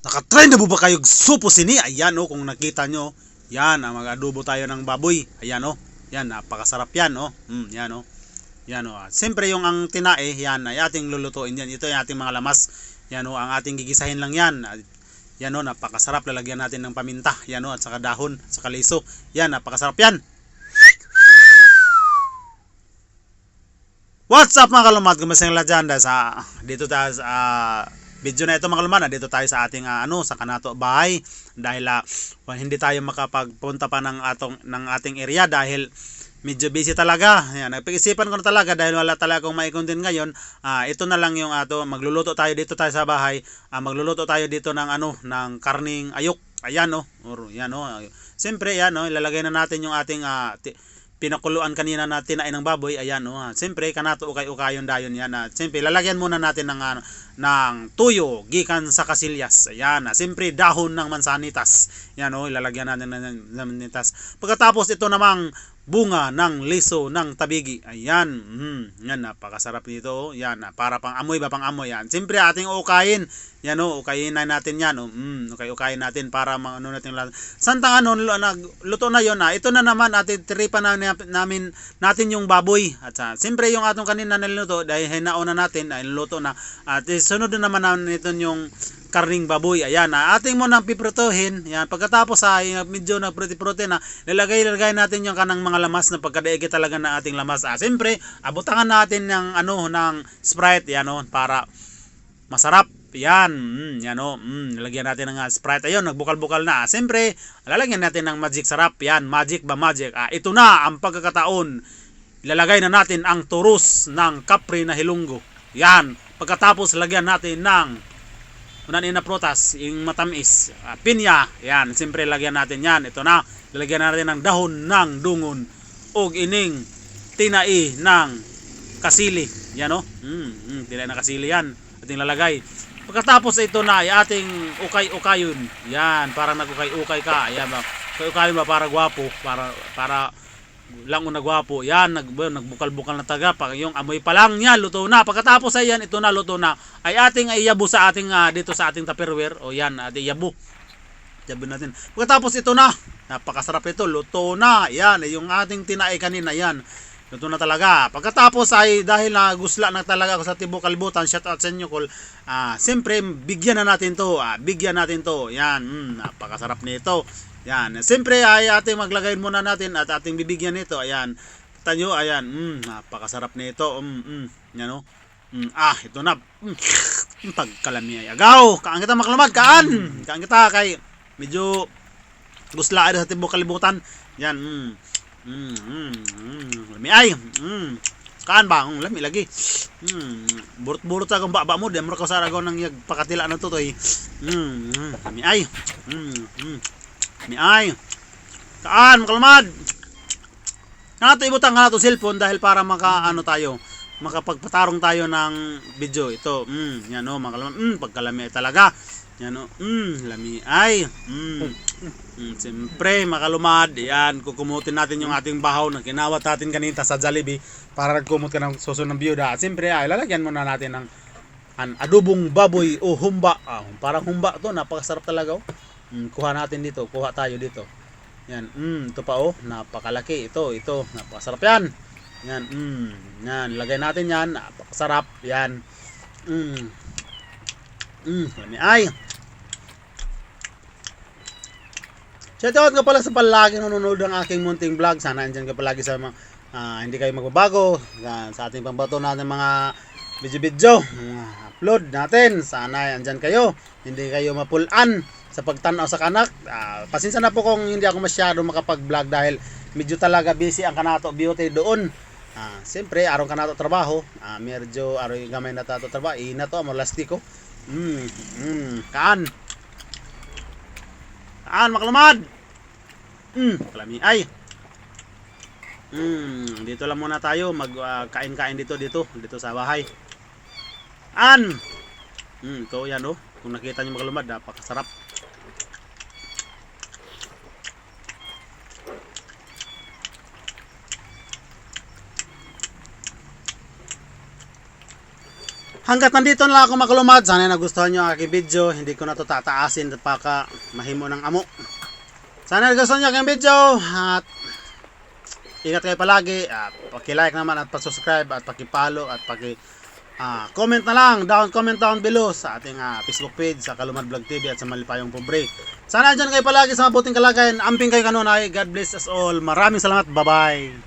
Nakatry na po ba kayo supo sini? Ayan o, kung nakita nyo. Yan, mag-adobo tayo ng baboy. Ayan o. Yan, napakasarap yan o. Yan o. Yan o. Siyempre yung ang tinae, yan ay ating lulutuin yan. Ito yung ating mga lamas. Yan o, ang ating gigisahin lang yan. Yan o, napakasarap. Lalagyan natin ng paminta. Yan o, at saka dahon, at saka liso. Yan, napakasarap yan. What's up mga kalumad? Kumasang dyan sa dito tayo sa video na ito mga kalumad. Dito tayo sa ating sa Kanato bahay dahil hindi tayo makapagpunta pa ng ating area dahil medyo busy talaga. Yan, nagpag-isipan ko na talaga dahil wala talaga akong mai-content ngayon. Ito na lang yung magluluto tayo dito tayo sa bahay. Magluluto tayo dito ng ng karning ayok. Ayan yan Siyempre yan ilalagay na natin yung ating pinakuluan kanina na tinain ng baboy. Ayan siyempre kanato ukay-ukayon dayon yan. Siyempre lalagyan muna natin ng tuyo gikan sa kasilyas. Ayan siyempre dahon ng mansanitas. Yan ilalagyan natin ng mansanitas. Pagkatapos ito namang bunga ng liso ng tabigi. Ayan. Yan napakasarap nito. Yan para pang amoy ba pang amoy yan. Siyempre ating ukayin. Yan ukayin na natin yan. Ukay-ukayin natin para natin santang luto na yon. Ito na naman atin tripan natin yung baboy. At siyempre yung atong kanina niluto dahil hinauna natin ay luto na. At sunod na naman natin yung karning baboy. Ayan ating mo nang piprituhin. Yan pagkatapos ay medyo na protein na lalagay natin yung kanang mga lamas na pagkadaigi talaga na ating lamas. Siyempre abutangan natin ng ng Sprite yan para masarap. Yan nilagyan natin ng Sprite. Ayun nagbukal-bukal na. Siyempre lalagyan natin ng magic sarap. Yan magic. Ito na ang pagkakataon. Ilalagay na natin ang turus ng kapre na hilonggo. Yan pagkatapos lagyan natin ng na prutas, yung matamis, pinya. Yan, siyempre lagyan natin yan. Ito na, lalagyan natin ng dahon ng dungon o ining tinai ng kasili. Yan tinai ng kasili yan. Ating lalagay. Pagkatapos ito na, ay ating ukay-ukayon. Yan, parang nag-ukay-ukay ka. Yan ba? Ukay-ukayon ba para gwapo, para lang nagwapo. Yan, nagbukal-bukal na taga. Yung amoy pa lang yan, luto na. Pagkatapos ay yan, ito na, luto na. Ay ating iyabo sa ating, dito sa ating tupperware. O yan, ating iyabo. Iyabo natin. Pagkatapos ito na. Napakasarap ito, luto na. Yan, yung ating tinae kanina, yan. Luto na talaga. Pagkatapos ay dahil gusla na talaga ako sa Tibok Kalibutan, shout out sa inyo kol. Siyempre, bigyan na natin to. Bigyan natin to. Yan, napakasarap nito. Yan, siyempre ay ating maglagay muna natin at ating bibigyan nito. Ayan. Kita nyo, ayan. Napakasarap nito. Yan ito na. Pagkalami ay agaw. Kaan kita maklamad, kaan kita kay medyo guslaan sa Tibok Kalibutan. Yan. Lami ay. Kaan ba? Lami lagi. Burot-burot akong baba mo. Di mo ka sa araw ng pakatila na to. Lami ay. Ay. Kaan, makalmad. Nato ibutang ka na to cellphone dahil para tayo, makapagpatarong tayo ng video. Ito, yan makalmad. Pagkalami talaga. Yan lami ay. Siyempre, makalumad. Yan, kukumutin natin yung ating bahaw na kinawat natin kanita sa Jollibee para nagkumot ka ng susunod ng biyuda. Siyempre, ay lalagyan muna natin ng adobong baboy o humba. Parang humba to, napakasarap talaga. Kuha natin dito, kuha tayo dito. Yan, ito pa napakalaki. Ito, napakasarap yan. Yan, yan, lagay natin yan, napakasarap. Yan. Lami ay. Shoutout ka pala sa palagi nanonood ng aking munting vlog. Sana andyan ka palagi sa hindi kayo magbabago sa ating pambato natin mga video upload natin. Sana andyan kayo, hindi kayo mapulan sa pagtanaw sa kanak. Pasensya na po kung hindi ako masyado makapag-vlog dahil medyo talaga busy ang Kanato Beauty doon. Siyempre, araw Kanato trabaho. Medyo araw gamay na tato trabaho. Ina to, amolastiko. Kaan, makalumad. Kalami ay. Dito lang muna tayo magkain-kain dito sa bahay. Ito yan kung nakita niyo makalumad, napakasarap. hanggat nandito na lang ako makalumad, sana nagustuhan nyo ang aking video. Hindi ko na to tataasin at baka mahimo ng amo. Sana nagustuhan nyo ang aking video at ingat kayo palagi. Paki-like naman at pa-subscribe at paki-follow at comment na lang, comment down below sa ating Facebook page, sa Kalumad Vlog TV at sa Malipayong Pobre. Sana dyan kayo palagi sa mabuting kalagayan. Amping kayo kanunay. God bless us all. Maraming salamat. Bye-bye.